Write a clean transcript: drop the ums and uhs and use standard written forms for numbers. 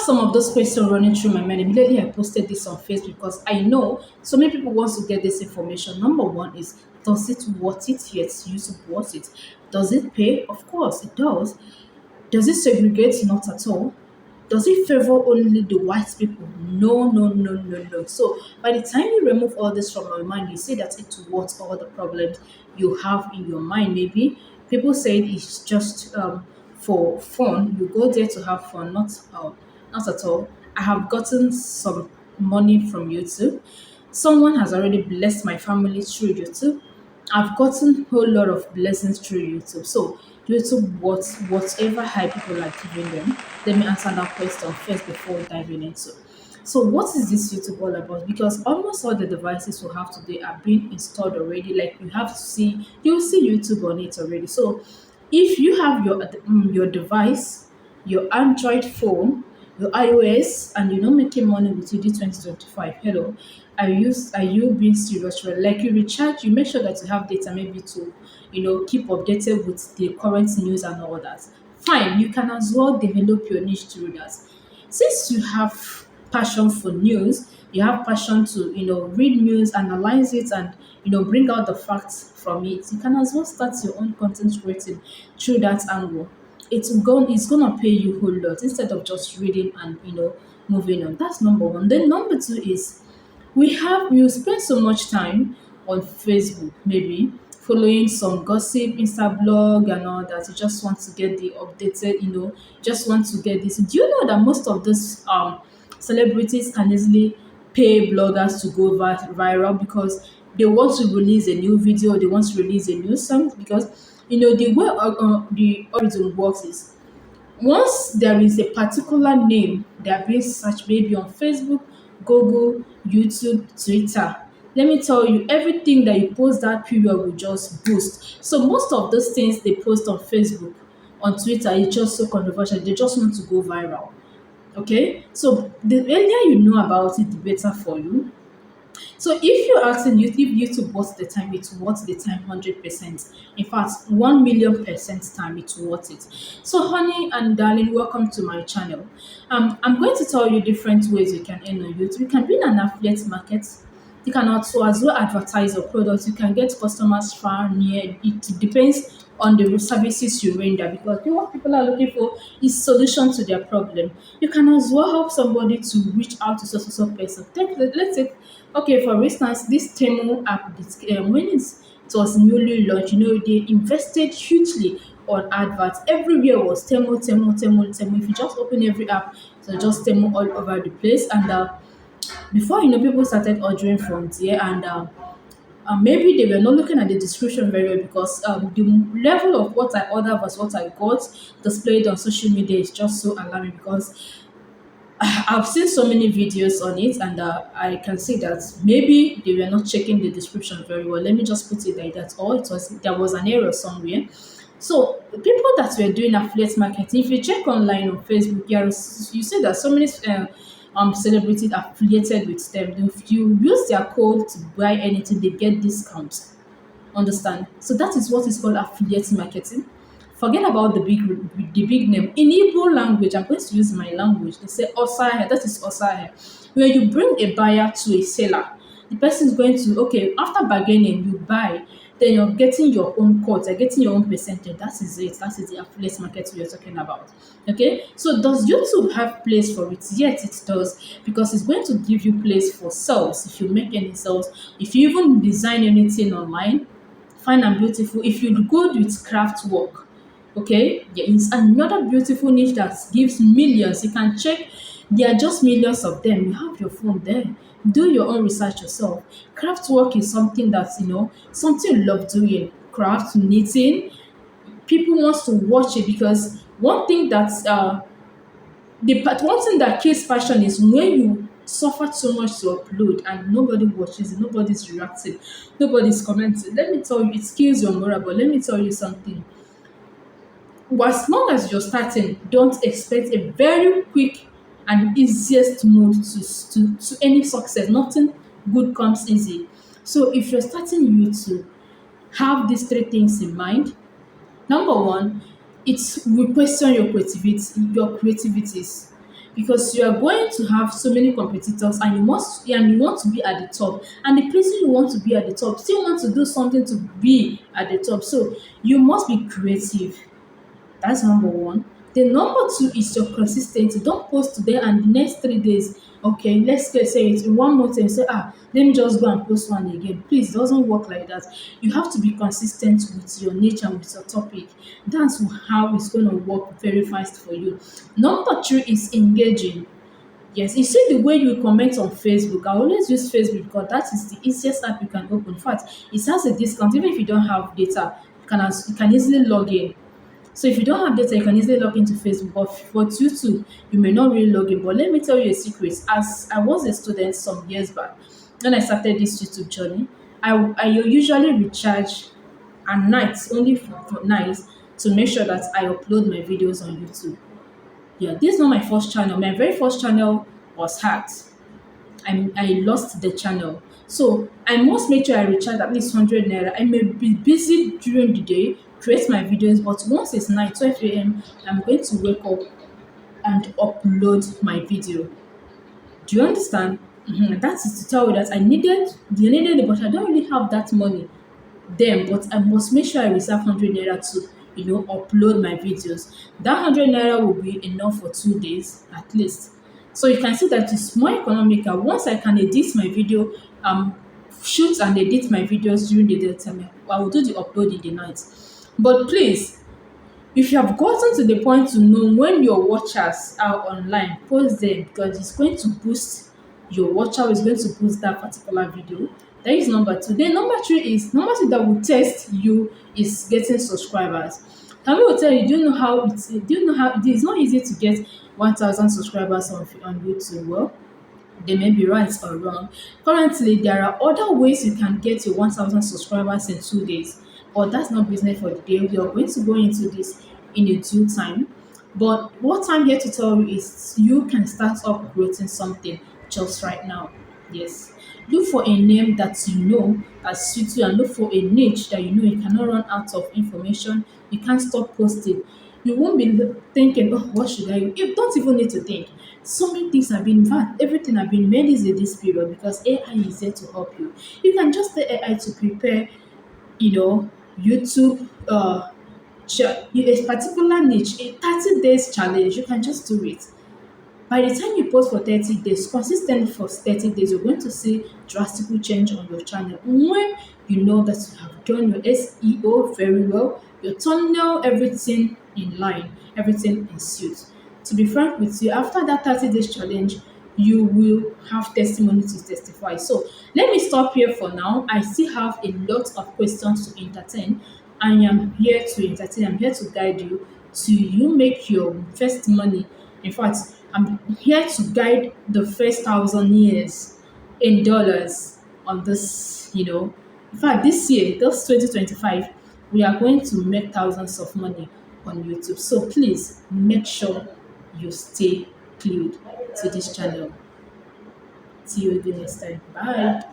some of those questions running through my mind. Immediately I posted this on Facebook because I know so many people want to get this information. Number one is, does it worth it? Yes, YouTube worth it. Does it pay? Of course it does. Does it segregate? Not at all. Does it favor only the white people? No, no, no, no, no. So by the time you remove all this from your mind, you see that it worth all the problems you have in your mind. Maybe people say it's just for fun. You go there to have fun, not at all. I have gotten some money from YouTube. Someone has already blessed my family through YouTube. I've gotten a whole lot of blessings through YouTube. So YouTube, whatever hype people are giving them, let me answer that question first before diving into. So what is this YouTube all about? Because almost all the devices we have today are being installed already. Like you'll see YouTube on it already. So if you have your device, your Android phone, your iOS, and you're not making money with it, 2025, hello, are you being serious? Right? Like you recharge, you make sure that you have data maybe to, keep updated with the current news and all that. Fine, you can as well develop your niche through that. Since you have passion for news, you have passion to, read news, analyze it, and bring out the facts from it. You can as well start your own content creating through that angle. It's gonna pay you a whole lot instead of just reading and moving on. That's number one. Then number two is, we spend so much time on Facebook, maybe following some gossip, Insta blog and all that. You just want to get the updated, just want to get this. Do you know that most of these celebrities can easily pay bloggers to go viral because they want to release a new video, they want to release a new song? Because the way the algorithm works is, once there is a particular name that being searched maybe on Facebook, Google, YouTube, Twitter, let me tell you, everything that you post that period will just boost. So most of those things they post on Facebook, on Twitter is just so controversial. They just want to go viral. Okay? So the earlier you know about it, the better for you. So if you're asking you if YouTube worth the time, it's worth the time 100%. In fact, 1,000,000% time, it's worth it. So honey and darling, welcome to my channel. I'm going to tell you different ways you can earn on YouTube. You can be in an affiliate market. You can also as well advertise your products. You can get customers far near. It depends on the services you render, because what people are looking for is solution to their problem. You can as well help somebody to reach out to such person. Let's take, okay, for instance, this Temu app, when it was newly launched, they invested hugely on adverts. Everywhere was Temu, Temu, Temu, Temu. If you just open every app, so just Temu all over the place. And before people started ordering from there, and maybe they were not looking at the description very well, because the level of what I ordered versus what I got displayed on social media is just so alarming. Because I've seen so many videos on it, and I can see that maybe they were not checking the description very well. Let me just put it like that. Or there was an error somewhere. So the people that were doing affiliate marketing, if you check online on Facebook, you see that so many celebrities affiliated with them. If you use their code to buy anything, they get discounts. Understand? So that is what is called affiliate marketing. Forget about the big name. In Igbo language, I'm going to use my language. They say osahe. That is osahe. When you bring a buyer to a seller, the person is going to, okay, after bargaining, you buy, then you're getting your own cut, you're getting your own percentage. That is it. That is the affiliate market we're talking about. Okay. So does YouTube have place for it? Yes, it does, because it's going to give you place for sales. If you make any sales, if you even design anything online, fine and beautiful. If you go with craft work, okay, there is another beautiful niche that gives millions. You can check, there are just millions of them. You have your phone there. Do your own research yourself. Craft work is something that's something you love doing. Craft, knitting. People wants to watch it, because one thing that kills passion is when you suffer so much to upload and nobody watches it, nobody's reacting, nobody's commenting. Let me tell you, it kills your morale. But let me tell you something. As long as you're starting, don't expect a very quick and easiest mode to any success. Nothing good comes easy. So if you're starting YouTube, have these three things in mind. Number one, it's will question your creativities. because you are going to have so many competitors and you want to be at the top, and the person you want to be at the top still want to do something to be at the top, so you must be creative. That's number one. The number two is your consistency. Don't post today and the next 3 days. Okay, let's get say it in one month and say, let me just go and post one again. Please, it doesn't work like that. You have to be consistent with your nature and with your topic. That's how it's going to work very fast for you. Number three is engaging. Yes, you see the way you comment on Facebook. I always use Facebook because that is the easiest app you can open. In fact, it has a discount. Even if you don't have data, you can easily log in. So if you don't have data, you can easily log into Facebook. But YouTube, you may not really log in. But let me tell you a secret. As I was a student some years back, when I started this YouTube journey, I usually recharge at night, only for nights, to make sure that I upload my videos on YouTube. Yeah, this is not my first channel. My very first channel was hacked. I lost the channel. So I must make sure I recharge at least 100 naira. I may be busy during the day, create my videos, but once it's night, 12 a.m., I'm going to wake up and upload my video. Do you understand? That is to tell you that you needed it, but I don't really have that money then, but I must make sure I reserve 100 naira to, upload my videos. That 100 naira will be enough for 2 days at least. So you can see that it's more economical. Once I can edit my video, shoot and edit my videos during the daytime, I will do the upload in the night. But please, if you have gotten to the point to know when your watchers are online, post them because it's going to boost your watcher, is going to boost that particular video. That is number two. Then number three that will test you is getting subscribers. Some people will tell you, do you know how it is not easy to get 1,000 subscribers on YouTube? Well, they may be right or wrong. Currently, there are other ways you can get your 1,000 subscribers in 2 days, but that's not business for the day. We are going to go into this in a due time. But what I'm here to tell you is you can start up creating something just right now. Yes. Look for a name that you know that suits you, and look for a niche that you know you cannot run out of information. You can't stop posting. You won't be thinking, oh, what should I do? You don't even need to think. So many things have been, in fact, everything have been made easy this period because AI is there to help you. You can just tell AI to prepare, YouTube, a particular niche, a 30 days challenge. You can just do it. By the time you post for 30 days, consistently for 30 days, you're going to see drastic change on your channel. When you know that you have done your SEO very well, your thumbnail, everything in line, everything in suit. To be frank with you, after that 30 days challenge, you will have testimony to testify. So let me stop here for now. I still have a lot of questions to entertain. I am here to entertain, I'm here to guide you to you make your first money. In fact, I'm here to guide the first 1,000 years in dollars on this. In fact, this year, this 2025, we are going to make thousands of money on YouTube. So please make sure you stay glued to this channel. See you again next time. Bye.